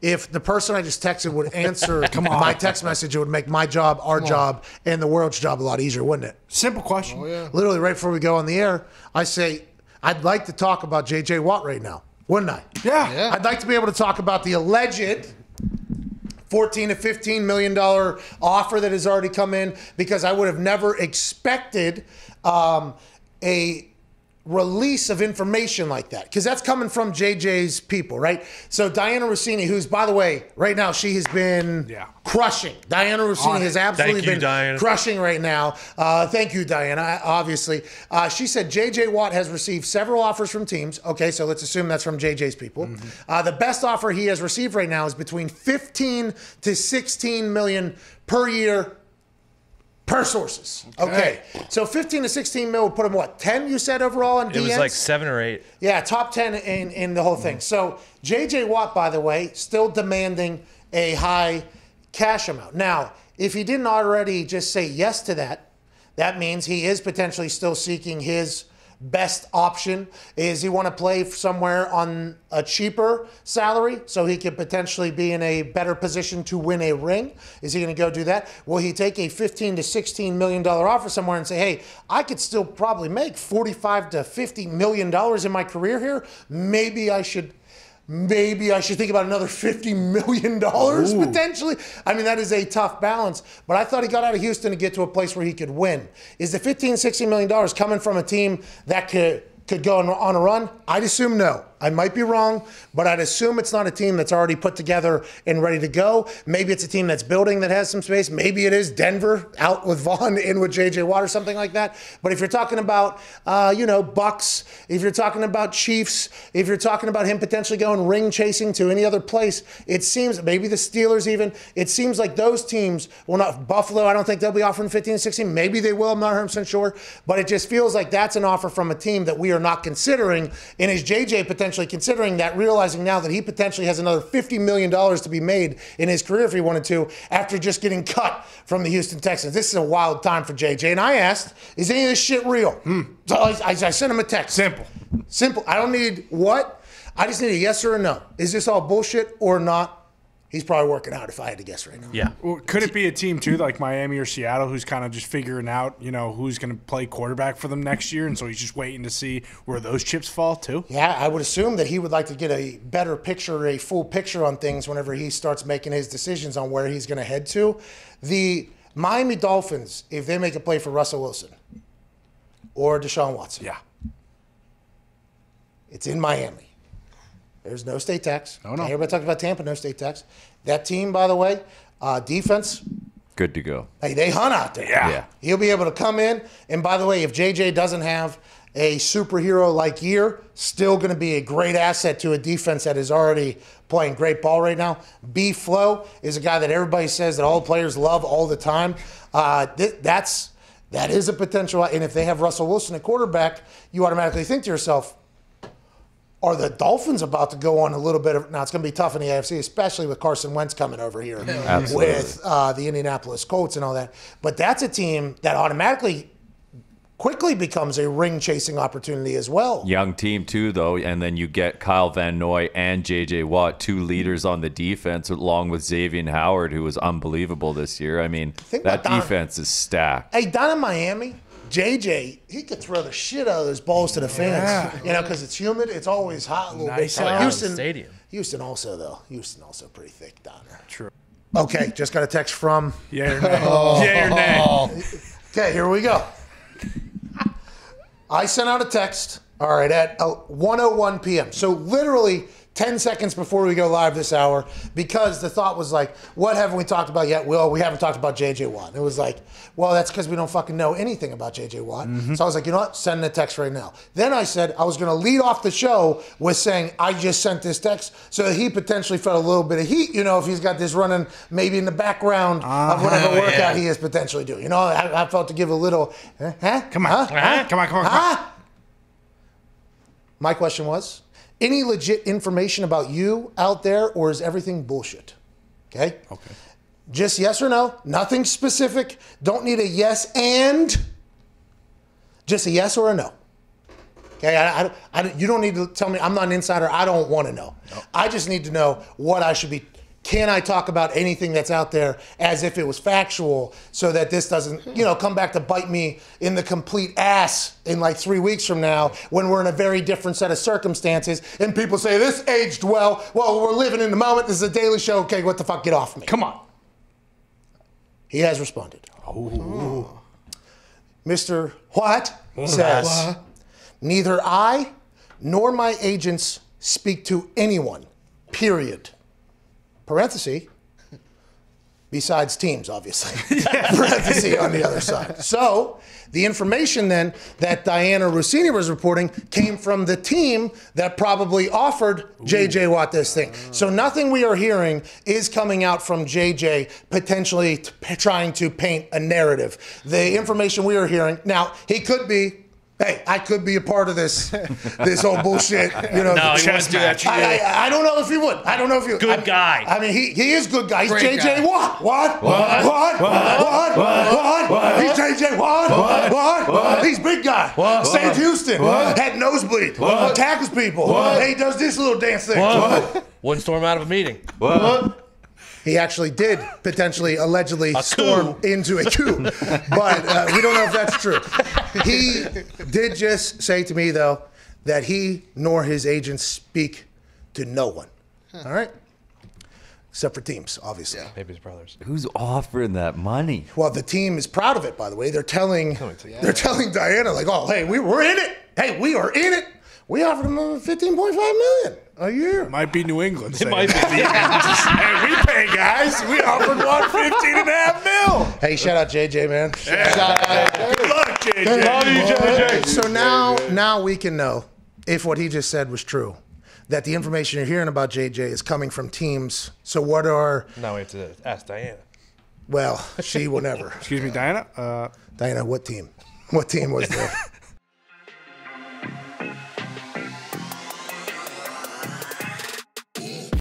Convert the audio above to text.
if the person I just texted would answer my text message, it would make my job, our job, and the world's job a lot easier, wouldn't it? Simple question. Oh, yeah. Literally, right before we go on the air, I say, I'd like to talk about J.J. Watt right now, wouldn't I? Yeah. I'd like to be able to talk about the alleged $14 to $15 million offer that has already come in, because I would have never expected a release of information like that, because that's coming from JJ's people, right? So Diana Rossini, who's, by the way, right now she has been crushing. Diana Rossini has absolutely been crushing right now. Thank you, Diana, obviously. She said JJ Watt has received several offers from teams. Okay, so let's assume that's from JJ's people. The best offer he has received right now is between 15 to 16 million per year per sources. Okay. So 15 to 16 mil would put him, what, 10 you said overall on DNs? It was like 7 or 8. Yeah, top 10 in the whole thing. So J.J. Watt, by the way, still demanding a high cash amount. Now, if he didn't already just say yes to that, that means he is potentially still seeking his best option. Is he want to play somewhere on a cheaper salary so he could potentially be in a better position to win a ring? Is he going to go do that? Will he take a $15 to $16 million offer somewhere and say, hey, I could still probably make $45 to $50 million in my career here. Maybe I should think about another $50 million potentially. I mean, that is a tough balance. But I thought he got out of Houston to get to a place where he could win. Is the $15, $16 million coming from a team that could go on a run? I'd assume no. I might be wrong, but I'd assume it's not a team that's already put together and ready to go. Maybe it's a team that's building that has some space. Maybe it is Denver out with Vaughn, in with J.J. Watt or something like that. But if you're talking about, Bucks, if you're talking about Chiefs, if you're talking about him potentially going ring chasing to any other place, it seems, maybe the Steelers even, it seems like those teams, well, not Buffalo, I don't think they'll be offering 15, 16. Maybe they will, I'm not 100% sure. But it just feels like that's an offer from a team that we are not considering. And is J.J. potentially considering that, realizing now that he potentially has another $50 million to be made in his career if he wanted to, after just getting cut from the Houston Texans? This is a wild time for JJ. And I asked, is any of this shit real? So I sent him a text. Simple. I don't need what? I just need a yes or a no. Is this all bullshit or not? He's probably working out, if I had to guess right now. Yeah. Well, could it be a team, too, like Miami or Seattle, who's kind of just figuring out, who's going to play quarterback for them next year, and so he's just waiting to see where those chips fall, too? Yeah, I would assume that he would like to get a better picture, a full picture on things whenever he starts making his decisions on where he's going to head to. The Miami Dolphins, if they make a play for Russell Wilson or Deshaun Watson, it's in Miami. There's no state tax. Everybody talks about Tampa, no state tax. That team, by the way, defense, good to go. Hey, they hunt out there. Yeah. He'll be able to come in. And by the way, if JJ doesn't have a superhero-like year, still going to be a great asset to a defense that is already playing great ball right now. B. Flo is a guy that everybody says that all players love all the time. That is a potential. And if they have Russell Wilson at quarterback, you automatically think to yourself, are the Dolphins about to go on a little bit of – now, it's going to be tough in the AFC, especially with Carson Wentz coming over here with the Indianapolis Colts and all that. But that's a team that automatically quickly becomes a ring-chasing opportunity as well. Young team, too, though, and then you get Kyle Van Noy and J.J. Watt, two leaders on the defense, along with Xavier Howard, who was unbelievable this year. I mean, that defense is stacked. Hey, down in Miami – JJ, he could throw the shit out of those balls to the fans, because it's humid. It's always hot a little bit. Houston also pretty thick down there. True. Okay, just got a text from. Yeah or nay. Yeah or nay. Okay, here we go. I sent out a text, all right, at 1:01 p.m. So literally 10 seconds before we go live this hour, because the thought was like, what haven't we talked about yet? Well, we haven't talked about J.J. Watt. It was like, well, that's because we don't fucking know anything about J.J. Watt. So I was like, you know what? Send a text right now. Then I said I was going to lead off the show with saying I just sent this text so that he potentially felt a little bit of heat, if he's got this running maybe in the background of whatever workout he is potentially doing. I felt to give a little, Come on. My question was, any legit information about you out there, or is everything bullshit? Okay? Just yes or no. Nothing specific. Don't need a yes and. Just a yes or a no. Okay, you don't need to tell me. I'm not an insider. I don't want to know. No. I just need to know what I should be. Can I talk about anything that's out there as if it was factual so that this doesn't, come back to bite me in the complete ass in like 3 weeks from now when we're in a very different set of circumstances and people say, this aged well. Well, we're living in the moment. This is a daily show. Okay, what the fuck? Get off me. Come on. He has responded. Oh. Mr. What says, neither I nor my agents speak to anyone, period. Parenthesis, besides teams, obviously. Parenthesis on the other side. So the information then that Diana Rossini was reporting came from the team that probably offered J.J. Watt this thing. So nothing we are hearing is coming out from J.J. potentially trying to paint a narrative. The information we are hearing, now he could be, hey, I could be a part of this whole bullshit. No, he wouldn't do that. I don't know if he would. I don't know if he would. Good guy. I mean, he is good guy. He's Great J.J. guy. Watt. What? He's J.J. What? He's big guy. Saved Houston. Had nosebleed. Tackles people. He does this little dance thing. Wouldn't storm out of a meeting. He actually did potentially, allegedly storm into a coup. But we don't know if that's true. He did just say to me, though, that he nor his agents speak to no one. All right? Except for teams, obviously. Yeah, maybe his brothers. Who's offering that money? Well, the team is proud of it, by the way. They're telling Diana, like, oh, hey, we're in it. Hey, we are in it. We offered him $15.5 million a year. Might be New England. It might be. Hey, we pay, guys. We offered $115.5 million. Hey, shout out JJ, man. Good luck, JJ. Love you, JJ. So now we can know if what he just said was true. That the information you're hearing about JJ is coming from teams. So what are... Now we have to ask Diana. Well, she will never. Excuse me, Diana? Diana, what team? What team was there?